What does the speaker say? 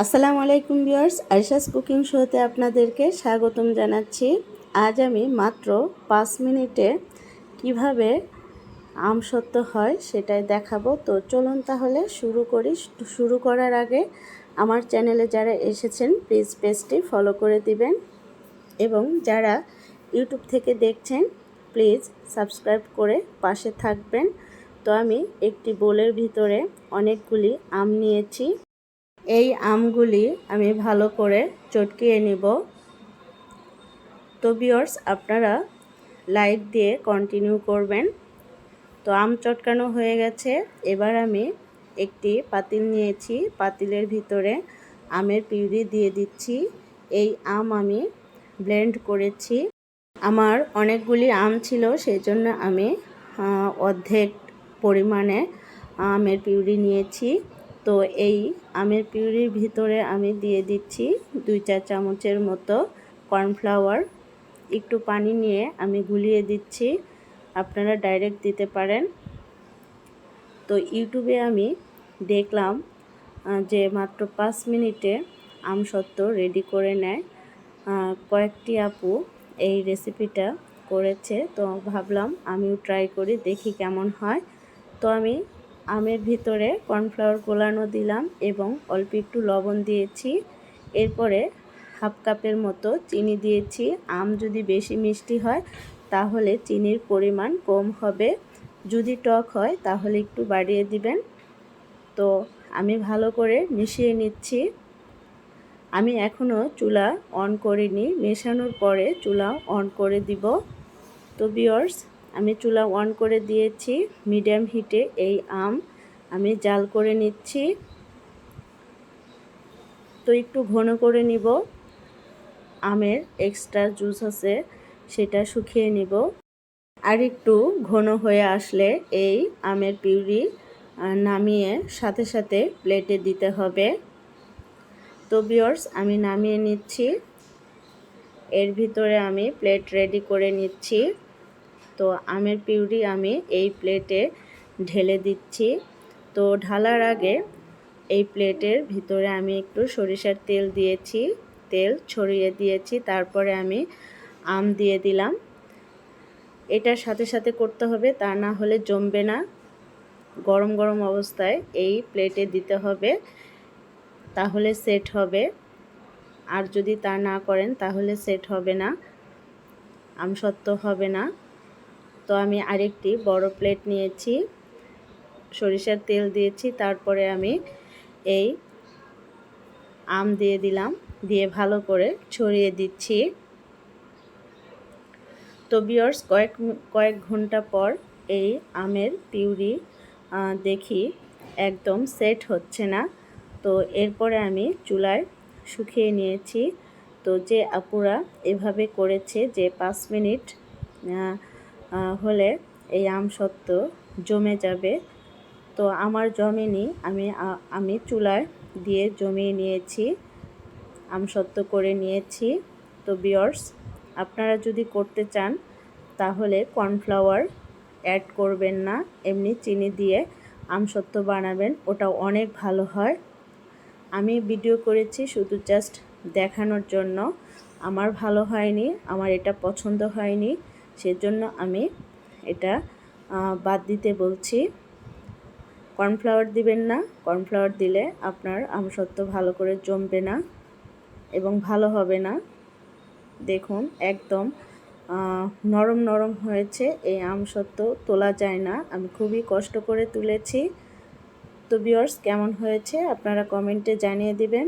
আসসালামু আলাইকুম viewers, Arisha's cooking শোতে আপনাদেরকে স্বাগতম জানাচ্ছি। আজ আমি মাত্র 5 মিনিটে কিভাবে আমসত্ত্ব হয় সেটাই দেখাবো। তো চলুন তাহলে শুরু করি। শুরু করার আগে আমার চ্যানেলে যারা এসেছেন প্লিজ পেজটি ফলো করে দিবেন, এবং যারা ইউটিউব থেকে দেখছেন প্লিজ সাবস্ক্রাইব করে পাশে থাকবেন। তো আমি একটি বোলের ভিতরে অনেকগুলি আম নিয়েছি। এই আমগুলি আমি ভালো করে চটকিয়ে নিব। তো ভিউয়ার্স, আপনারা লাইক দিয়ে কন্টিনিউ করবেন। তো আম চটকানো হয়ে গেছে। এবার আমি একটি পাতিল নিয়েছি, পাতিলের ভিতরে আমের পিউরি দিয়ে দিচ্ছি। এই আম আমি ব্লেন্ড করেছি। আমার অনেকগুলি আম ছিল, সেই জন্য আমি অর্ধেক পরিমাণে আমের পিউরি নিয়েছি। তো এই আমের পিউরির ভিতরে আমি দিয়ে দিচ্ছি 2-4 চামচের মতো কর্নফ্লাওয়ার। একটু পানি নিয়ে আমি গুলিয়ে দিচ্ছি, আপনারা ডাইরেক্ট দিতে পারেন। তো ইউটিউবে আমি দেখলাম যে মাত্র 5 মিনিটে আমসত্ত্ব রেডি করে নেয়। কয়েকটি আপু এই রেসিপিটা করেছে, তো ভাবলাম আমিও ট্রাই করি, দেখি কেমন হয়। তো আমি আমের ভিতরে কর্নফ্লাওয়ার গোলানো দিলাম এবং অল্প একটু লবণ দিয়েছি। এরপরে হাফ কাপের মতো চিনি দিয়েছি। আম যদি বেশি মিষ্টি হয় তাহলে চিনির পরিমাণ কম হবে, যদি টক হয় তাহলে একটু বাড়িয়ে দিবেন। তো আমি ভালো করে মিশিয়ে নিচ্ছি। আমি এখনও চুলা অন করিনি, মেশানোর পরে চুলা অন করে দিব। তো ভিউয়ার্স, আমি চুলা অন করে দিয়েছি। মিডিয়াম হিটে এই আম আমি জাল করে নিচ্ছি। তো একটু ঘন করে নিব, আমের এক্সট্রা জুস আছে সেটা শুকিয়ে নিব। আর একটু ঘন হয়ে আসলে এই আমের পিউরি নামিয়ে সাথে সাথে প্লেটে দিতে হবে। তো ভিউয়ার্স, আমি নামিয়ে নিচ্ছি। এর ভিতরে আমি প্লেট রেডি করে নিচ্ছি। তো আমের পিউরি আমি এই প্লেটে ঢেলে দিচ্ছি। তো ঢালার আগে এই প্লেটের ভিতরে আমি একটু সরিষার তেল দিয়েছি, তেল ছড়িয়ে দিয়েছি। তারপরে আমি আম দিয়ে দিলাম। এটার সাথে সাথে করতে হবে, তা না হলে জমবে না। গরম গরম অবস্থায় এই প্লেটে দিতে হবে, তাহলে সেট হবে। আর যদি তা না করেন তাহলে সেট হবে না, আমসত্ত্ব হবে না। তো আমি আরেকটি বড় প্লেট নিয়েছি, সরিষার তেল দিয়েছি, তারপরে আমি এই আম দিয়ে দিলাম, দিয়ে ভালো করে ছড়িয়ে দিচ্ছি। তো ভিউয়ার্স, কয়েক ঘন্টা পর এই আমের পিউরি দেখি একদম সেট হচ্ছে না। তো এরপরে আমি চুলায় শুকিয়ে নিয়েছি। তো যে আপুরা এভাবে করেছে যে 5 মিনিট হলে এই আমসত্ত্ব জমে যাবে, তো আমার জমেনি। আমি চুলায় দিয়ে জমিয়ে নিয়েছি, আমসত্ত্ব করে নিয়েছি। তো ভিউয়ার্স, আপনারা যদি করতে চান তাহলে কর্নফ্লাওয়ার অ্যাড করবেন না, এমনি চিনি দিয়ে আমসত্ত্ব বানাবেন, ওটা অনেক ভালো হয়। আমি ভিডিও করেছি শুধু জাস্ট দেখানোর জন্য। আমার ভালো হয়নি, আমার এটা পছন্দ হয়নি, সেজন্য আমি এটা বাদ দিতে বলছি। কর্নফ্লাওয়ার দিবেন না, কর্নফ্লাওয়ার দিলে আপনার আমসত্ত্ব ভালো করে জমবে না এবং ভালো হবে না। দেখুন একদম নরম নরম হয়েছে, এই আমসত্ত্ব তোলা যায় না, আমি খুবই কষ্ট করে তুলেছি। তো ভিউয়ার্স, কেমন হয়েছে আপনারা কমেন্টে জানিয়ে দিবেন।